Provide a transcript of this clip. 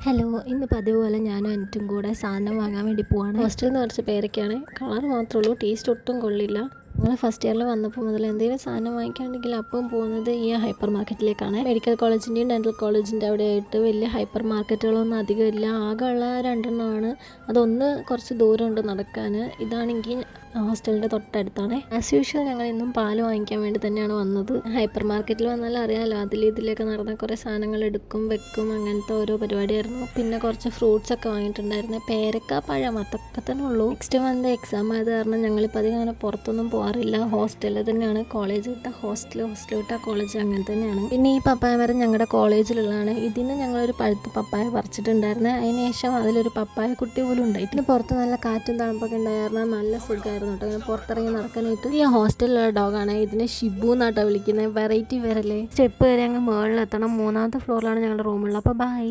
Hello, ഇന്ന് പതിവ് പോലെ ഞാനും എനിക്കും കൂടെ സാധനം വാങ്ങാൻ വേണ്ടി പോവാണ്. ഹോസ്റ്റലിൽ നിന്ന് കുറച്ച് പേരൊക്കെയാണ്. കളർ മാത്രമേ ഉള്ളൂ, ടേസ്റ്റ് ഒട്ടും കൊള്ളില്ല. ഞങ്ങൾ ഫസ്റ്റ് ഇയറിൽ വന്നപ്പോൾ മുതൽ എന്തെങ്കിലും സാധനം വാങ്ങിക്കാണ്ടെങ്കിൽ അപ്പം പോകുന്നത് ഈ ഹൈപ്പർ മാർക്കറ്റിലേക്കാണ്. മെഡിക്കൽ കോളേജിൻ്റെയും ഡെൻറ്റൽ കോളേജിൻ്റെ അവിടെ ആയിട്ട് വലിയ ഹൈപ്പർ മാർക്കറ്റുകളൊന്നും അധികം ഇല്ല. ആകെയുള്ള രണ്ടെണ്ണമാണ്. അതൊന്ന് കുറച്ച് ദൂരമുണ്ട് നടക്കാൻ. ഇതാണെങ്കിൽ ഹോസ്റ്റലിൻ്റെ തൊട്ടടുത്താണ്. ആസ് യൂഷ്വൽ ഞങ്ങൾ ഇന്നും പാല് വാങ്ങിക്കാൻ വേണ്ടി തന്നെയാണ് വന്നത്. ഹൈപ്പർ മാർക്കറ്റിൽ വന്നാൽ അറിയാമല്ലോ, ഇതിലേക്ക് നടന്ന കുറേ സാധനങ്ങൾ എടുക്കും വെക്കും, അങ്ങനത്തെ ഓരോ പരിപാടിയായിരുന്നു. പിന്നെ കുറച്ച് ഫ്രൂട്ട്സ് ഒക്കെ വാങ്ങിയിട്ടുണ്ടായിരുന്നു. പേരക്ക, പഴം, അതൊക്കെ തന്നെ ഉള്ളൂ. നെക്സ്റ്റ് മന്ത് എക്സാം ആയത് കാരണം ഞങ്ങളിപ്പോൾ അധികം അങ്ങനെ പുറത്തൊന്നും പോകാറില്ല. ഹോസ്റ്റലിൽ തന്നെയാണ്. കോളേജ് വിട്ട ഹോസ്റ്റൽ വിട്ട കോളേജ്, അങ്ങനെ തന്നെയാണ്. പിന്നെ ഈ പപ്പായ മരം ഞങ്ങളുടെ കോളേജിലുള്ളതാണ്. ഇതിന് ഞങ്ങളൊരു പഴുത്ത പപ്പായ പറിച്ചിട്ടുണ്ടായിരുന്നു. അതിന് ശേഷം അതിലൊരു പപ്പായ കുട്ടി പോലും ഉണ്ടായിട്ട് പുറത്ത് നല്ല കാറ്റും തണുപ്പൊക്കെ ഉണ്ടായിരുന്നു. നല്ല സുഖമായിരുന്നു കേട്ടോ ഇങ്ങനെ പുറത്തിറങ്ങി നടക്കാനായിട്ട്. ഈ ഹോസ്റ്റലിലുള്ള ഡോഗാണ്. ഇതിനെ ഷിബു എന്നാട്ടോ വിളിക്കുന്നത്. വെറൈറ്റി വരല്ലേ. സ്റ്റെപ്പ് വരെ അങ്ങ് മുകളിലെത്തണം. 3ാമത്തെ ഫ്ലോറിലാണ് ഞങ്ങളുടെ റൂമുള്ളത്. അപ്പോൾ ബൈ.